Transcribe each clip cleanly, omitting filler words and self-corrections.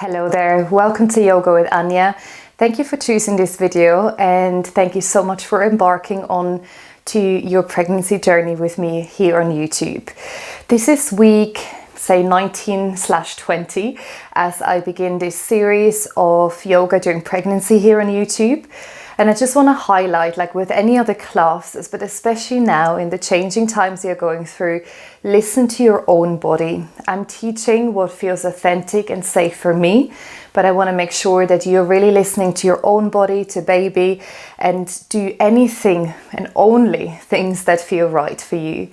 Hello there, welcome to Yoga with Anja. Thank you for choosing this video and thank you so much for embarking on to your pregnancy journey with me here on YouTube. This is week, say 19/20 as I begin this series of yoga during pregnancy here on YouTube. And I just want to highlight, like with any other classes, but especially now in the changing times you're going through, listen to your own body. I'm teaching what feels authentic and safe for me, but I want to make sure that you're really listening to your own body, to baby, and do anything and only things that feel right for you.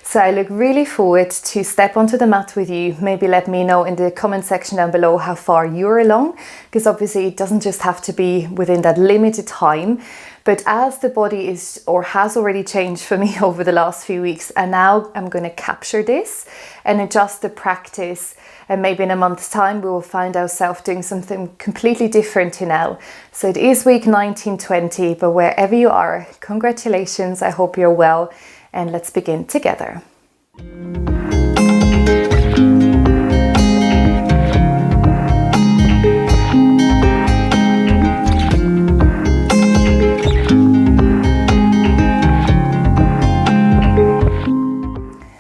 So I look really forward to step onto the mat with you. Maybe let me know in the comment section down below how far you're along, because obviously it doesn't just have to be within that limited time. But as the body is or has already changed for me over the last few weeks, and now I'm going to capture this and adjust the practice. And maybe in a month's time, we will find ourselves doing something completely different to now. So it is week 19/20, but wherever you are, congratulations. I hope you're well. And let's begin together.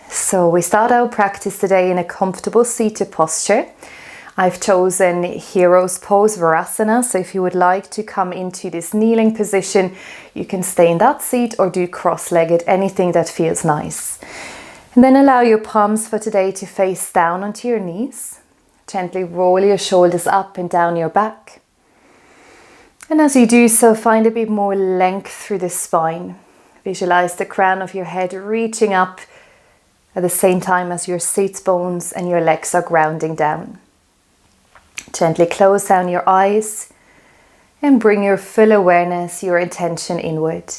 So we start our practice today in a comfortable seated posture. I've chosen Hero's Pose, Balasana, so if you would like to come into this kneeling position, you can stay in that seat or do cross-legged, anything that feels nice. And then allow your palms for today to face down onto your knees. Gently roll your shoulders up and down your back. And as you do so, find a bit more length through the spine. Visualize the crown of your head reaching up at the same time as your sit bones and your legs are grounding down. Gently close down your eyes and bring your full awareness, your intention inward.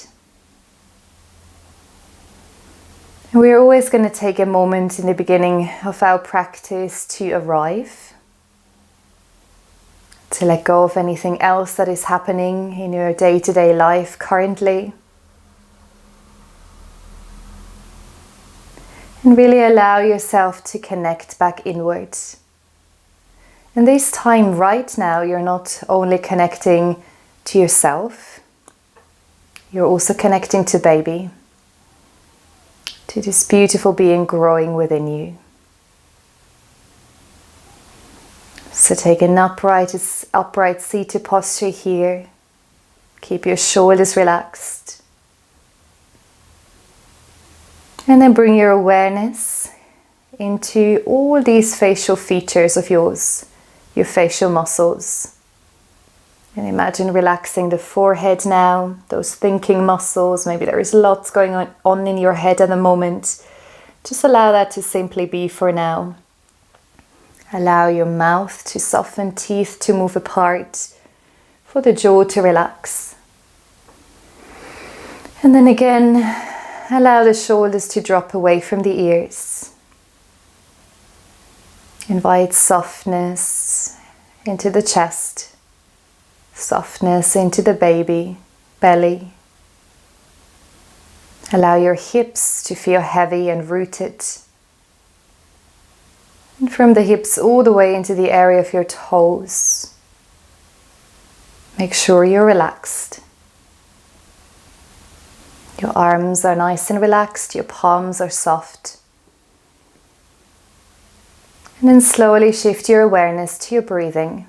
And we're always going to take a moment in the beginning of our practice to arrive, to let go of anything else that is happening in your day-to-day life currently. And really allow yourself to connect back inwards. And this time right now, you're not only connecting to yourself, you're also connecting to baby, to this beautiful being growing within you. So take an upright seated posture here. Keep your shoulders relaxed. And then bring your awareness into all these facial features of yours, your facial muscles. And imagine relaxing the forehead now, those thinking muscles. Maybe there is lots going on in your head at the moment. Just allow that to simply be for now. Allow your mouth to soften, teeth to move apart, for the jaw to relax. And then again, allow the shoulders to drop away from the ears. Invite softness into the chest, softness into the baby belly. Allow your hips to feel heavy and rooted. And from the hips all the way into the area of your toes. Make sure you're relaxed. Your arms are nice and relaxed, your palms are soft. And then slowly shift your awareness to your breathing.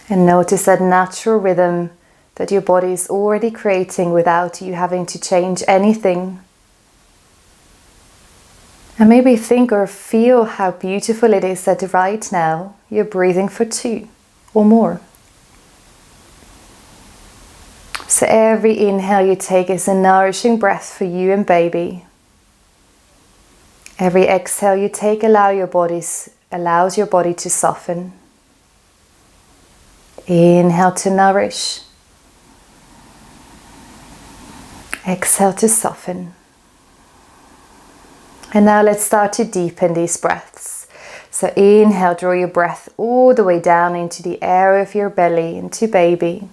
And notice that natural rhythm that your body is already creating without you having to change anything. And maybe think or feel how beautiful it is that right now you're breathing for 2 or more. So every inhale you take is a nourishing breath for you and baby. Every exhale you take allows your body to soften. Inhale to nourish. Exhale to soften. And now let's start to deepen these breaths. So inhale, draw your breath all the way down into the area of your belly, into baby.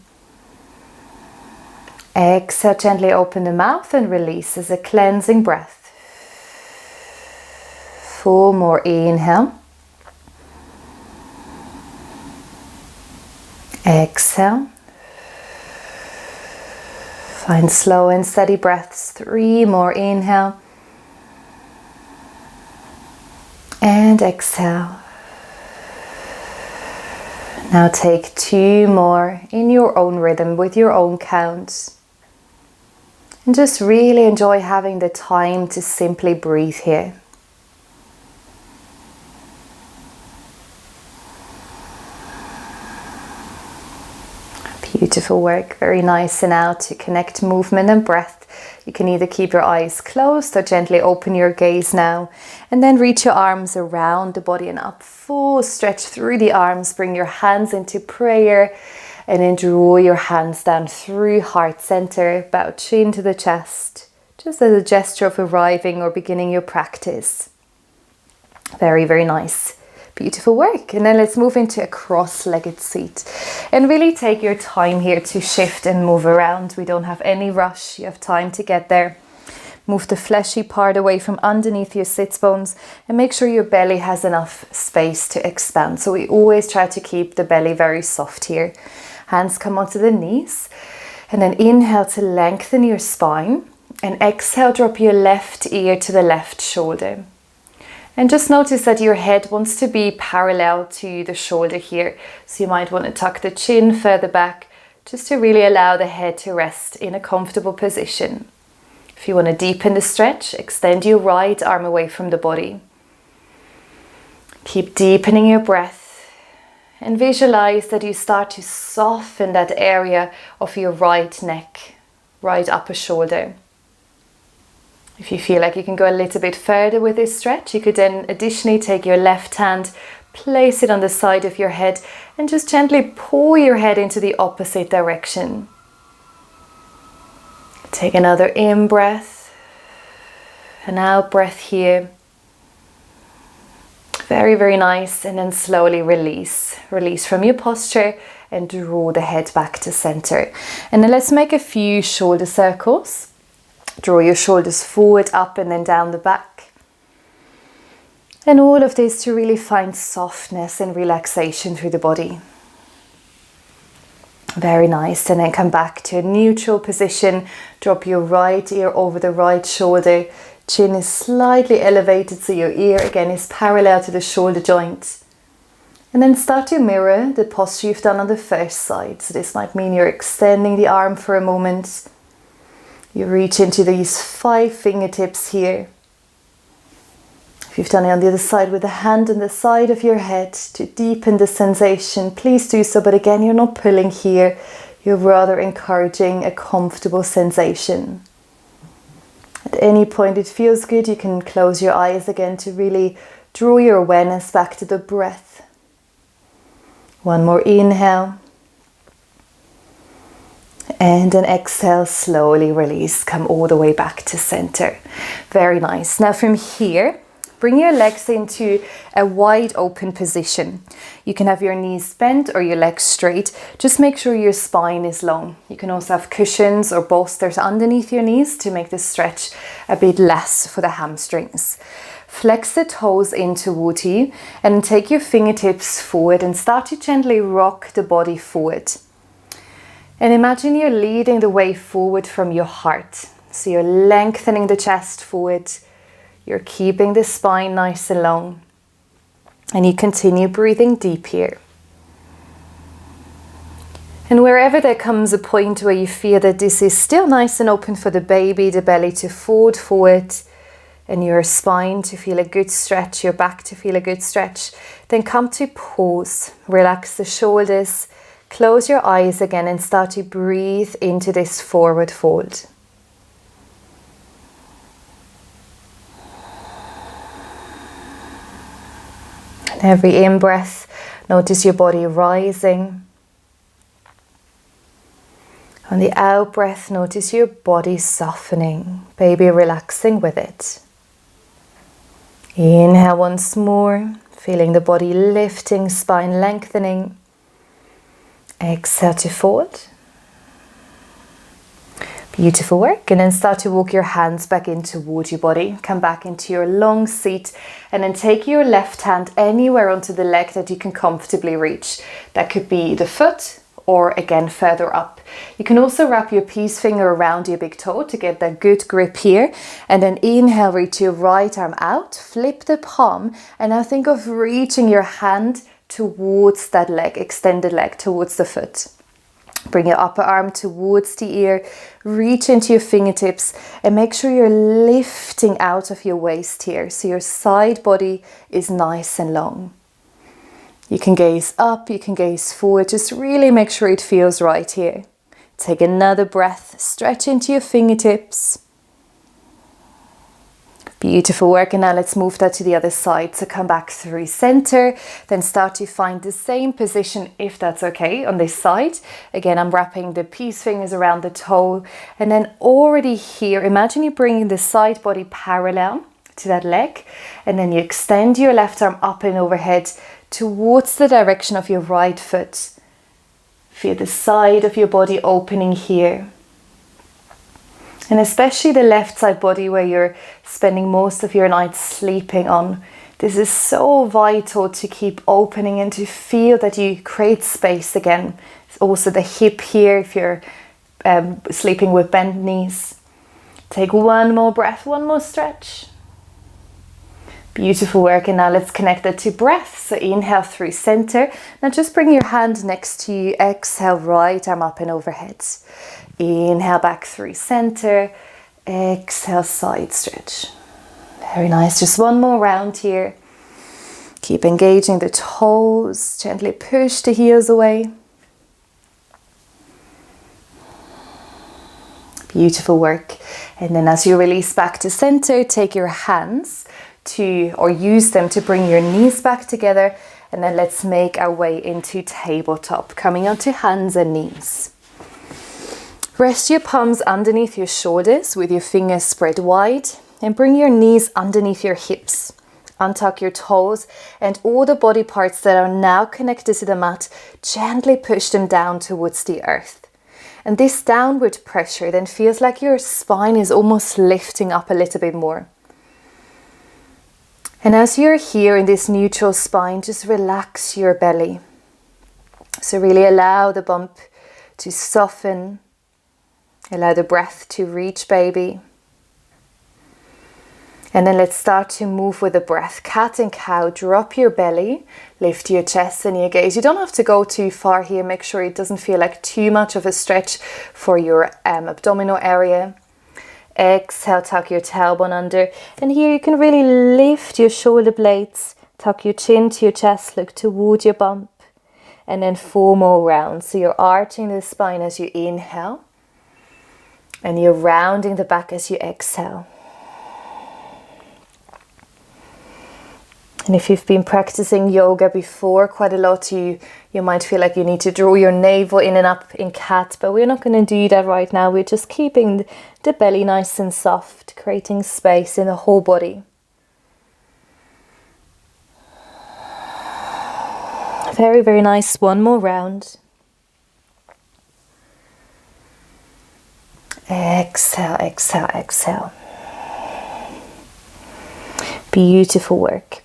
Exhale, gently open the mouth and release as a cleansing breath. 4 more, inhale. Exhale. Find slow and steady breaths. 3 more. Inhale. And exhale. Now take 2 more in your own rhythm with your own count. And just really enjoy having the time to simply breathe here. Beautiful work, very nice. And now to connect movement and breath, you can either keep your eyes closed or gently open your gaze now. And then reach your arms around the body and up. Full stretch through the arms, bring your hands into prayer. And then draw your hands down through heart center, bow chin to the chest, just as a gesture of arriving or beginning your practice. Very, very nice. Beautiful work. And then let's move into a cross-legged seat. And really take your time here to shift and move around. We don't have any rush. You have time to get there. Move the fleshy part away from underneath your sits bones and make sure your belly has enough space to expand. So we always try to keep the belly very soft here. Hands come onto the knees. And then inhale to lengthen your spine. And exhale, drop your left ear to the left shoulder. And just notice that your head wants to be parallel to the shoulder here. So you might want to tuck the chin further back just to really allow the head to rest in a comfortable position. If you want to deepen the stretch, extend your right arm away from the body. Keep deepening your breath and visualize that you start to soften that area of your right neck, right upper shoulder. If you feel like you can go a little bit further with this stretch, you could then additionally take your left hand, place it on the side of your head and just gently pull your head into the opposite direction. Take another in breath and out breath here. Very, very nice. And then slowly release. Release from your posture and draw the head back to center. And then let's make a few shoulder circles. Draw your shoulders forward, up and then down the back. And all of this to really find softness and relaxation through the body. Very nice. And then come back to a neutral position. Drop your right ear over the right shoulder. Chin is slightly elevated so your ear again is parallel to the shoulder joint. And then start to mirror the posture you've done on the first side. So this might mean you're extending the arm for a moment. You reach into these 5 fingertips here. If you've done it on the other side with the hand on the side of your head to deepen the sensation, please do so. But again, you're not pulling here. You're rather encouraging a comfortable sensation. At any point it feels good, you can close your eyes again to really draw your awareness back to the breath. One more inhale. And then exhale, slowly release, come all the way back to center. Very nice. Now from here, bring your legs into a wide open position. You can have your knees bent or your legs straight. Just make sure your spine is long. You can also have cushions or bolsters underneath your knees to make the stretch a bit less for the hamstrings. Flex the toes in toward you and take your fingertips forward and start to gently rock the body forward. And imagine you're leading the way forward from your heart. So you're lengthening the chest forward. You're keeping the spine nice and long. And you continue breathing deep here. And wherever there comes a point where you feel that this is still nice and open for the baby, the belly to fold forward, and your spine to feel a good stretch, your back to feel a good stretch, then come to pause. Relax the shoulders. Close your eyes again and start to breathe into this forward fold. And every in-breath, notice your body rising. On the out-breath, notice your body softening, baby relaxing with it. Inhale once more, feeling the body lifting, spine lengthening. Exhale to fold. Beautiful work. And then start to walk your hands back in towards your body. Come back into your long seat and then take your left hand anywhere onto the leg that you can comfortably reach. That could be the foot or again further up. You can also wrap your peace finger around your big toe to get that good grip here, and then inhale, reach your right arm out, flip the palm, and now think of reaching your hand towards that leg, extended leg, towards the foot. Bring your upper arm towards the ear, reach into your fingertips, and make sure you're lifting out of your waist here so your side body is nice and long. You can gaze up, you can gaze forward, just really make sure it feels right here. Take another breath, stretch into your fingertips. Beautiful work, and now let's move that to the other side. So come back through center, then start to find the same position, if that's okay, on this side. Again, I'm wrapping the peace fingers around the toe, and then already here, imagine you bringing the side body parallel to that leg, and then you extend your left arm up and overhead towards the direction of your right foot. Feel the side of your body opening here. And especially the left side body where you're spending most of your night sleeping on. This is so vital to keep opening and to feel that you create space again. Also the hip here if you're sleeping with bent knees. Take one more breath, one more stretch. Beautiful work, and now let's connect that to breath. So inhale through center. Now just bring your hand next to you. Exhale, right arm up and overhead. Inhale back through center. Exhale, side stretch. Very nice. Just one more round here. Keep engaging the toes. Gently push the heels away. Beautiful work. And then as you release back to center, take your hands or use them to bring your knees back together, and then let's make our way into tabletop, coming onto hands and knees. Rest your palms underneath your shoulders with your fingers spread wide, and bring your knees underneath your hips. Untuck your toes, and all the body parts that are now connected to the mat, gently push them down towards the earth. And this downward pressure then feels like your spine is almost lifting up a little bit more. And as you're here in this neutral spine, just relax your belly. So really allow the bump to soften. Allow the breath to reach, baby. And then let's start to move with the breath. Cat and cow, drop your belly, lift your chest and your gaze. You don't have to go too far here. Make sure it doesn't feel like too much of a stretch for your abdominal area. Exhale, tuck your tailbone under, and here you can really lift your shoulder blades, tuck your chin to your chest, look toward your bump, and then 4 more rounds. So you're arching the spine as you inhale, and you're rounding the back as you exhale. And if you've been practicing yoga before quite a lot, you might feel like you need to draw your navel in and up in cat, but we're not going to do that right now. We're just keeping the belly nice and soft, creating space in the whole body. Very, very nice. One more round. Exhale, exhale, exhale. Beautiful work.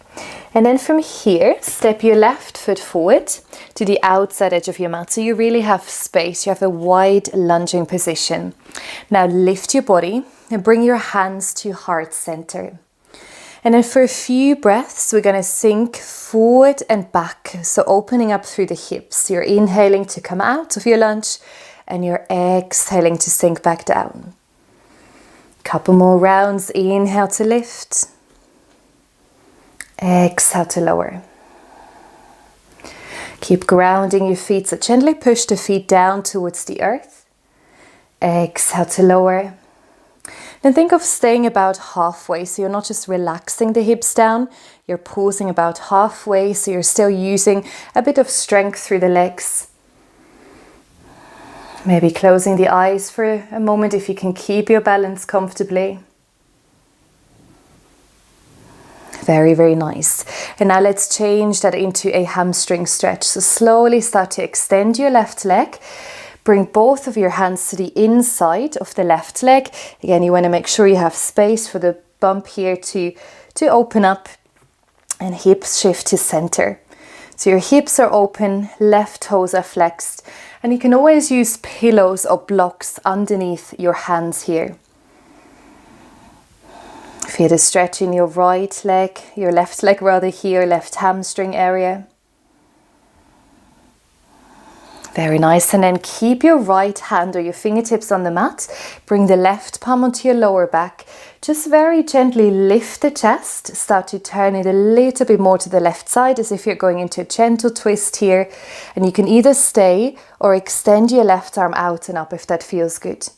And then from here, step your left foot forward to the outside edge of your mat. So you really have space. You have a wide lunging position. Now lift your body and bring your hands to heart center. And then for a few breaths, we're going to sink forward and back. So opening up through the hips. You're inhaling to come out of your lunge and you're exhaling to sink back down. Couple more rounds. Inhale to lift. Exhale to lower. Keep grounding your feet, so gently push the feet down towards the earth. Exhale to lower. Then think of staying about halfway, so you're not just relaxing the hips down, you're pausing about halfway, so you're still using a bit of strength through the legs. Maybe closing the eyes for a moment if you can keep your balance comfortably. Very, very nice. And now let's change that into a hamstring stretch. So slowly start to extend your left leg. Bring both of your hands to the inside of the left leg. Again, you want to make sure you have space for the bump here to open up, and hips shift to center. So your hips are open, left toes are flexed, and you can always use pillows or blocks underneath your hands here. Feel the stretch in your right leg, your left leg rather here, left hamstring area. Very nice, and then keep your right hand or your fingertips on the mat. Bring the left palm onto your lower back. Just very gently lift the chest. Start to turn it a little bit more to the left side as if you're going into a gentle twist here. And you can either stay or extend your left arm out and up if that feels good.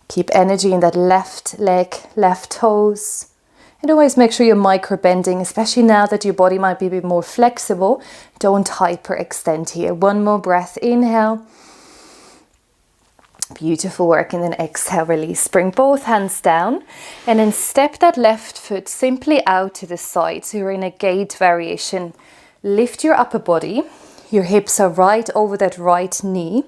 Keep energy in that left leg, left toes. And always make sure you're micro bending, especially now that your body might be a bit more flexible. Don't hyperextend here. One more breath, inhale. Beautiful work, and then exhale, release. Bring both hands down and then step that left foot simply out to the side. So you're in a gate variation. Lift your upper body. Your hips are right over that right knee.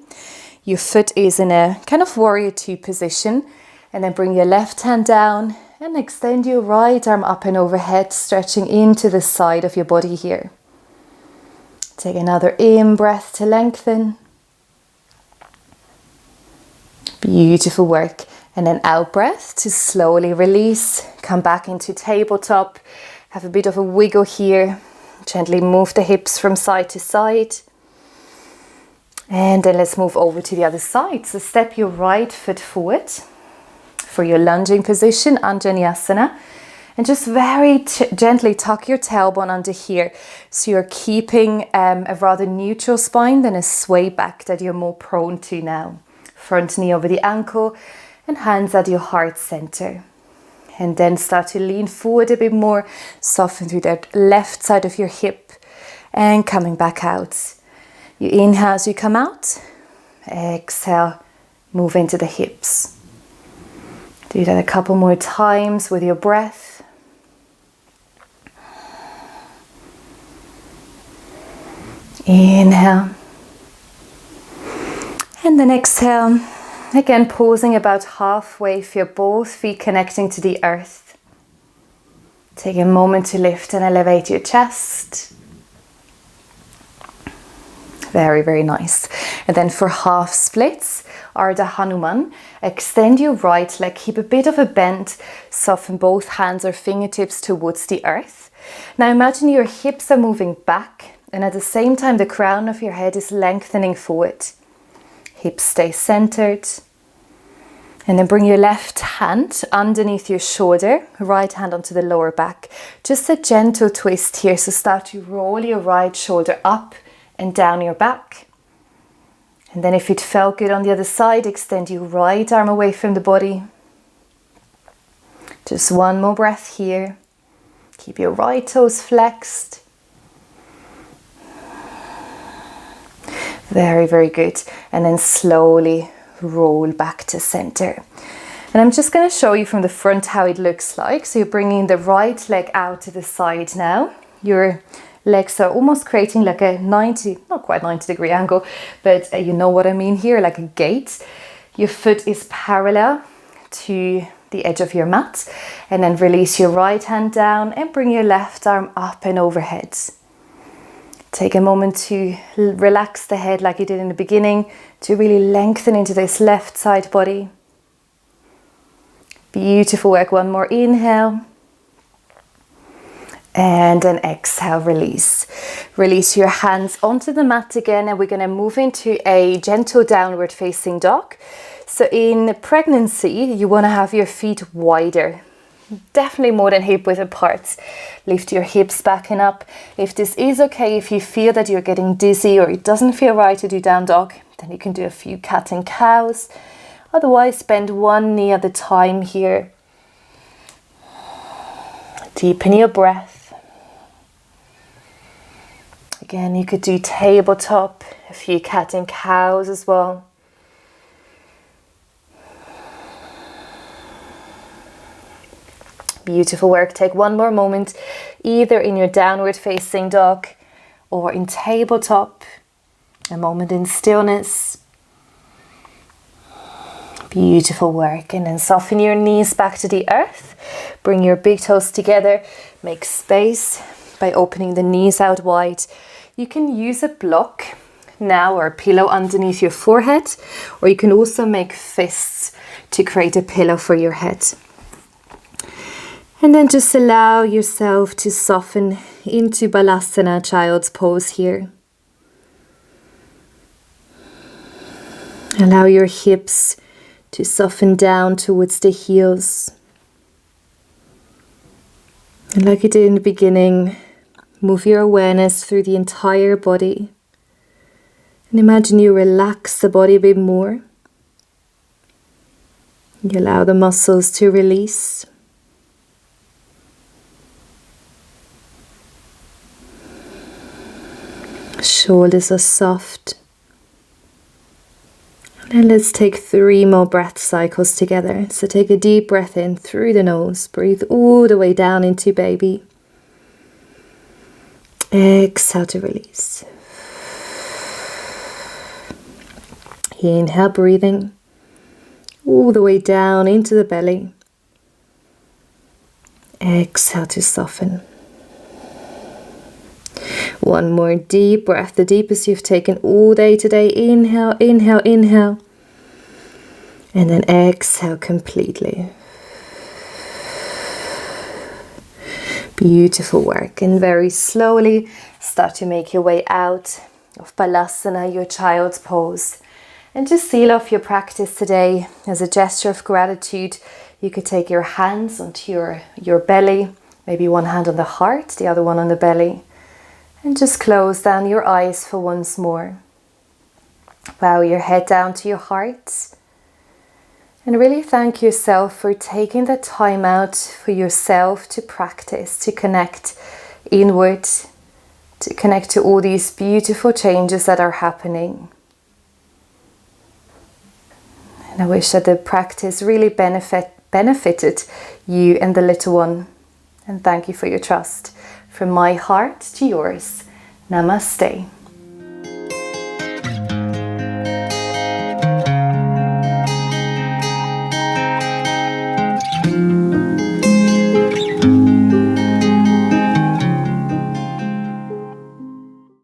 Your foot is in a kind of warrior two position. And then bring your left hand down and extend your right arm up and overhead, stretching into the side of your body here. Take another in breath to lengthen. Beautiful work. And then out breath to slowly release. Come back into tabletop. Have a bit of a wiggle here. Gently move the hips from side to side. And then let's move over to the other side. So step your right foot forward for your lunging position, Anja, and just very gently tuck your tailbone under here. So you're keeping a rather neutral spine than a sway back that you're more prone to now. Front knee over the ankle and hands at your heart center. And then start to lean forward a bit more, soften through that left side of your hip and coming back out. You inhale as you come out, exhale, move into the hips. Do that a couple more times with your breath. Inhale. And then exhale. Again, pausing about halfway, feel both feet connecting to the earth. Take a moment to lift and elevate your chest. Very, very nice. And then for half splits, Ardha Hanuman, extend your right leg, keep a bit of a bend, soften both hands or fingertips towards the earth. Now imagine your hips are moving back and at the same time the crown of your head is lengthening forward. Hips stay centered. And then bring your left hand underneath your shoulder, right hand onto the lower back. Just a gentle twist here, so start to roll your right shoulder up and down your back. And then if it felt good on the other side, extend your right arm away from the body. Just one more breath here. Keep your right toes flexed. Very, very good. And then slowly roll back to center. And I'm just going to show you from the front how it looks like. So you're bringing the right leg out to the side now. Your legs are almost creating like a 90, not quite 90-degree angle, but you know what I mean here, like a gate. Your foot is parallel to the edge of your mat, and then release your right hand down and bring your left arm up and overhead. Take a moment to relax the head like you did in the beginning, to really lengthen into this left side body. Beautiful work. One more inhale. And then exhale, release. Release your hands onto the mat again, and we're going to move into a gentle downward facing dog. So in pregnancy, you want to have your feet wider, definitely more than hip width apart. Lift your hips back and up. If this is okay, if you feel that you're getting dizzy or it doesn't feel right to do down dog, then you can do a few cat and cows. Otherwise, bend one knee at a time here. Deepen your breath. Again, you could do tabletop, a few cat and cows as well. Beautiful work. Take one more moment, either in your downward facing dog or in tabletop. A moment in stillness. Beautiful work. And then soften your knees back to the earth. Bring your big toes together. Make space by opening the knees out wide. You can use a block now or a pillow underneath your forehead, or you can also make fists to create a pillow for your head. And then just allow yourself to soften into Balasana, child's pose here. Allow your hips to soften down towards the heels. And like you did in the beginning, move your awareness through the entire body. And imagine you relax the body a bit more. You allow the muscles to release. Shoulders are soft. And then let's take 3 more breath cycles together. So take a deep breath in through the nose. Breathe all the way down into baby. Exhale to release. Inhale, breathing all the way down into the belly. Exhale to soften. One more deep breath, the deepest you've taken all day today. Inhale, inhale, inhale. And then exhale completely. Beautiful work. And very slowly start to make your way out of Balasana, your child's pose. And just seal off your practice today as a gesture of gratitude. You could take your hands onto your belly, maybe one hand on the heart, the other one on the belly. And just close down your eyes for once more. Bow your head down to your heart. And really thank yourself for taking the time out for yourself to practice, to connect inward, to connect to all these beautiful changes that are happening. And I wish that the practice really benefited you and the little one. And thank you for your trust. From my heart to yours. Namaste.